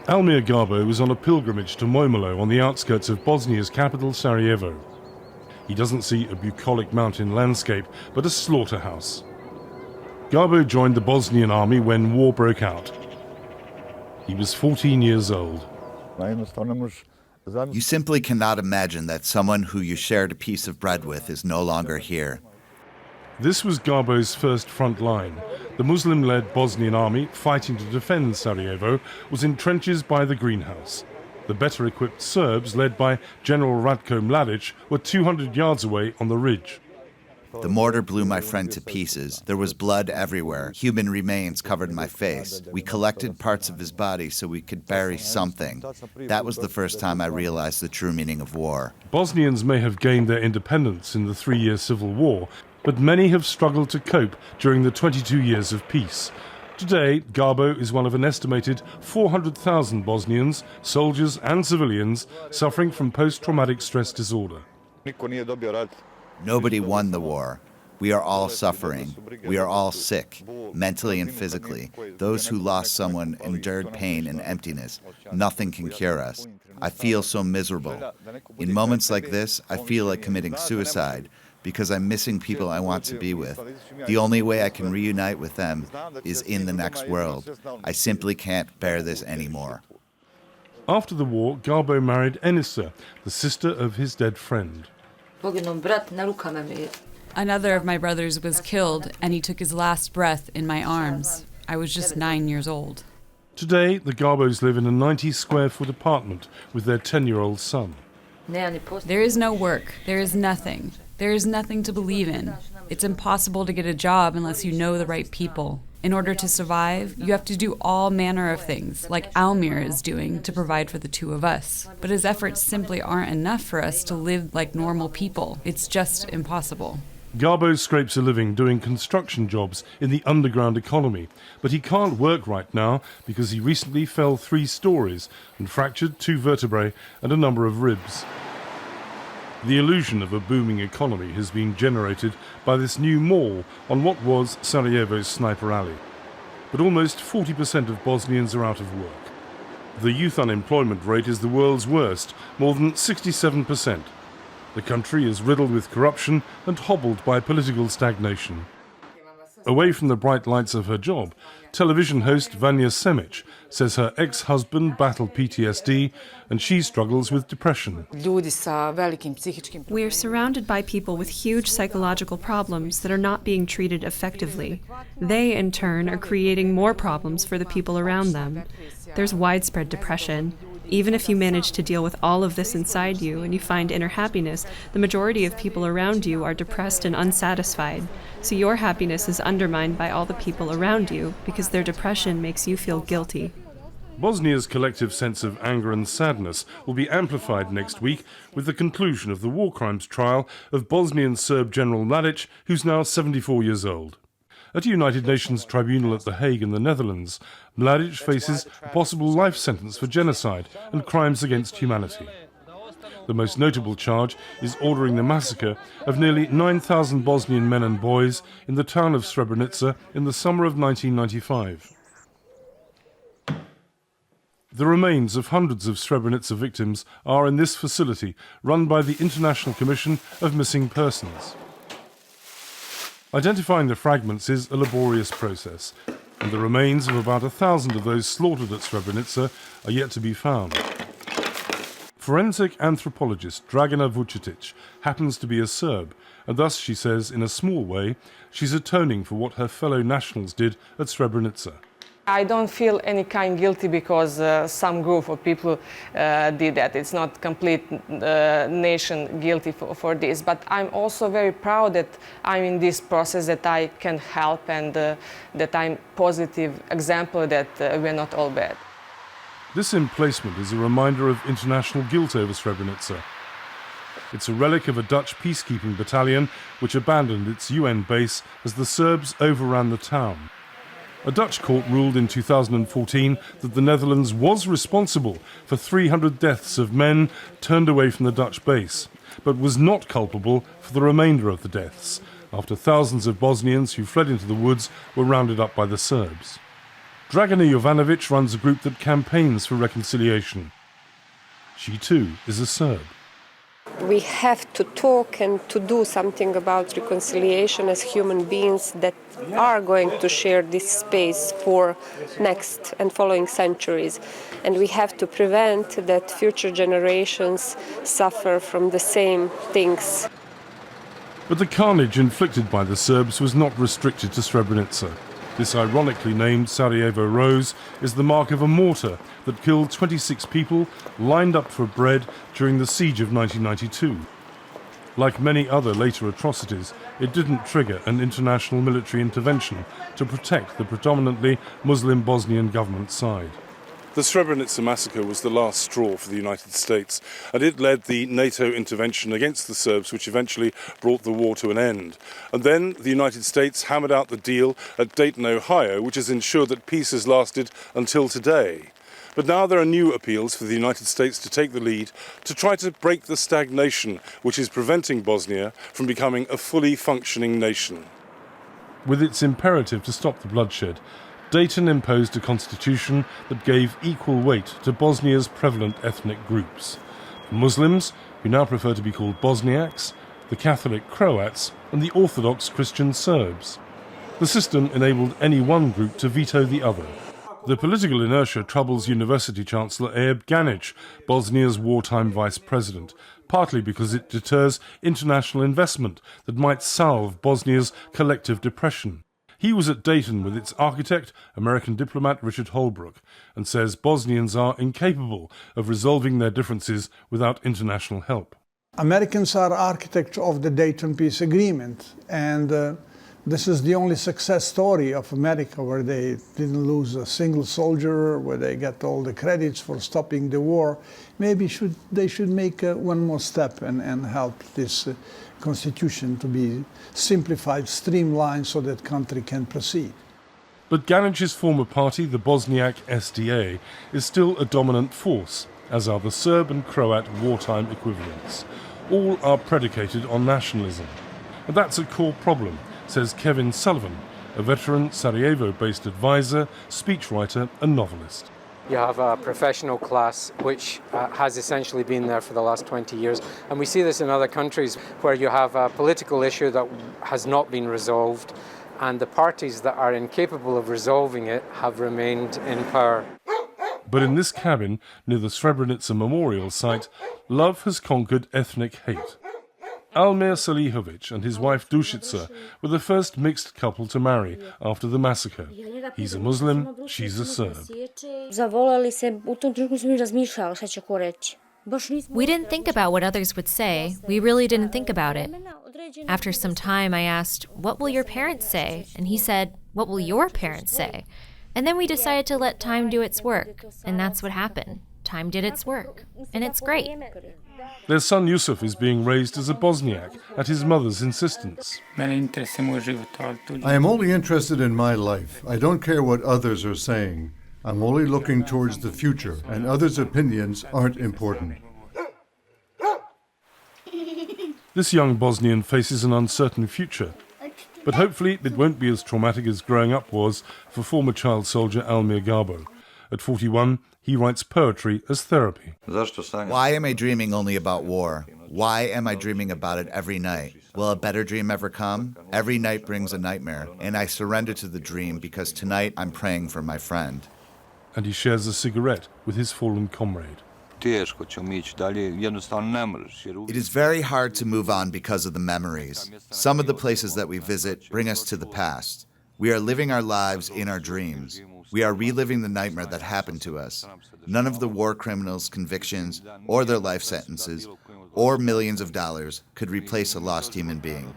Almir Garbo was on a pilgrimage to Moimolo on the outskirts of Bosnia's capital, Sarajevo. He doesn't see a bucolic mountain landscape, but a slaughterhouse. Garbo joined the Bosnian army when war broke out. He was 14 years old. You simply cannot imagine that someone who you shared a piece of bread with is no longer here. This was Garbo's first front line. The Muslim-led Bosnian army fighting to defend Sarajevo was in trenches by the greenhouse. The better-equipped Serbs, led by General Ratko Mladic, were 200 yards away on the ridge. The mortar blew my friend to pieces. There was blood everywhere. Human remains covered my face. We collected parts of his body so we could bury something. That was the first time I realized the true meaning of war. Bosnians may have gained their independence in the 3-year civil war, but many have struggled to cope during the 22 years of peace. Today, Garbo is one of an estimated 400,000 Bosnians, soldiers and civilians, suffering from post-traumatic stress disorder. Nobody won the war. We are all suffering. We are all sick, mentally and physically. Those who lost someone endured pain and emptiness. Nothing can cure us. I feel so miserable. In moments like this, I feel like committing suicide because I'm missing people I want to be with. The only way I can reunite with them is in the next world. I simply can't bear this anymore. After the war, Garbo married Enisa, the sister of his dead friend. Another of my brothers was killed, and he took his last breath in my arms. I was just 9 years old. Today, the Garbos live in a 90-square-foot apartment with their 10-year-old son. There is no work. There is nothing. There is nothing to believe in. It's impossible to get a job unless you know the right people. In order to survive, you have to do all manner of things, like Almir is doing, to provide for the two of us. But his efforts simply aren't enough for us to live like normal people. It's just impossible. Garbo scrapes a living doing construction jobs in the underground economy, but he can't work right now because he recently fell 3 stories and fractured 2 vertebrae and a number of ribs. The illusion of a booming economy has been generated by this new mall on what was Sarajevo's Sniper Alley. But almost 40% of Bosnians are out of work. The youth unemployment rate is the world's worst, more than 67%. The country is riddled with corruption and hobbled by political stagnation. Away from the bright lights of her job, television host Vanja Semic says her ex-husband battled PTSD and she struggles with depression. We are surrounded by people with huge psychological problems that are not being treated effectively. They, in turn, are creating more problems for the people around them. There's widespread depression. Even if you manage to deal with all of this inside you and you find inner happiness, the majority of people around you are depressed and unsatisfied. So your happiness is undermined by all the people around you because their depression makes you feel guilty. Bosnia's collective sense of anger and sadness will be amplified next week with the conclusion of the war crimes trial of Bosnian Serb General Mladic, who's now 74 years old. At a United Nations tribunal at The Hague in the Netherlands, Mladic faces a possible life sentence for genocide and crimes against humanity. The most notable charge is ordering the massacre of nearly 9,000 Bosnian men and boys in the town of Srebrenica in the summer of 1995. The remains of hundreds of Srebrenica victims are in this facility run by the International Commission of Missing Persons. Identifying the fragments is a laborious process, and the remains of about 1,000 of those slaughtered at Srebrenica are yet to be found. Forensic anthropologist Dragana Vucetic happens to be a Serb, and thus, she says, in a small way, she's atoning for what her fellow nationals did at Srebrenica. I don't feel any kind guilty because some group of people did that. It's not complete nation guilty for this. But I'm also very proud that I'm in this process, that I can help, and that I'm positive example that we're not all bad. This emplacement is a reminder of international guilt over Srebrenica. It's a relic of a Dutch peacekeeping battalion which abandoned its UN base as the Serbs overran the town. A Dutch court ruled in 2014 that the Netherlands was responsible for 300 deaths of men turned away from the Dutch base, but was not culpable for the remainder of the deaths, after thousands of Bosnians who fled into the woods were rounded up by the Serbs. Dragana Jovanovic runs a group that campaigns for reconciliation. She too is a Serb. We have to talk and to do something about reconciliation as human beings that are going to share this space for next and following centuries. And we have to prevent that future generations suffer from the same things. But the carnage inflicted by the Serbs was not restricted to Srebrenica. This ironically named Sarajevo Rose is the mark of a mortar that killed 26 people lined up for bread during the siege of 1992. Like many other later atrocities, it didn't trigger an international military intervention to protect the predominantly Muslim Bosnian government side. The Srebrenica massacre was the last straw for the United States, and it led the NATO intervention against the Serbs, which eventually brought the war to an end. And then the United States hammered out the deal at Dayton, Ohio, which has ensured that peace has lasted until today. But now there are new appeals for the United States to take the lead to try to break the stagnation which is preventing Bosnia from becoming a fully functioning nation. With its imperative to stop the bloodshed, Dayton imposed a constitution that gave equal weight to Bosnia's prevalent ethnic groups: the Muslims, who now prefer to be called Bosniaks, the Catholic Croats, and the Orthodox Christian Serbs. The system enabled any one group to veto the other. The political inertia troubles University Chancellor Ejb Ganic, Bosnia's wartime vice president, partly because it deters international investment that might salve Bosnia's collective depression. He was at Dayton with its architect, American diplomat Richard Holbrooke, and says Bosnians are incapable of resolving their differences without international help. Americans are architects of the Dayton Peace Agreement, and this is the only success story of America where they didn't lose a single soldier, where they get all the credits for stopping the war. Maybe they should make one more step and help this constitution to be simplified, streamlined, so that country can proceed. But Ganic's former party, the Bosniak SDA, is still a dominant force, as are the Serb and Croat wartime equivalents. All are predicated on nationalism. And that's a core problem, says Kevin Sullivan, a veteran Sarajevo-based advisor, speechwriter and novelist. You have a professional class which has essentially been there for the last 20 years. And we see this in other countries where you have a political issue that has not been resolved, and the parties that are incapable of resolving it have remained in power. But in this cabin, near the Srebrenica memorial site, love has conquered ethnic hate. Almir Salihovic and his wife Dušica were the first mixed couple to marry after the massacre. He's a Muslim, she's a Serb. We didn't think about what others would say. We really didn't think about it. After some time, I asked, "What will your parents say?" And he said, "What will your parents say?" And then we decided to let time do its work. And that's what happened. Time did its work. And it's great. Their son Yusuf is being raised as a Bosniak at his mother's insistence. I am only interested in my life. I don't care what others are saying. I'm only looking towards the future, and others' opinions aren't important. This young Bosnian faces an uncertain future. But hopefully it won't be as traumatic as growing up was for former child soldier Almir Garbo. At 41, he writes poetry as therapy. Why am I dreaming only about war? Why am I dreaming about it every night? Will a better dream ever come? Every night brings a nightmare, and I surrender to the dream because tonight I'm praying for my friend. And he shares a cigarette with his fallen comrade. It is very hard to move on because of the memories. Some of the places that we visit bring us to the past. We are living our lives in our dreams. We are reliving the nightmare that happened to us. None of the war criminals' convictions, or their life sentences, or millions of dollars could replace a lost human being.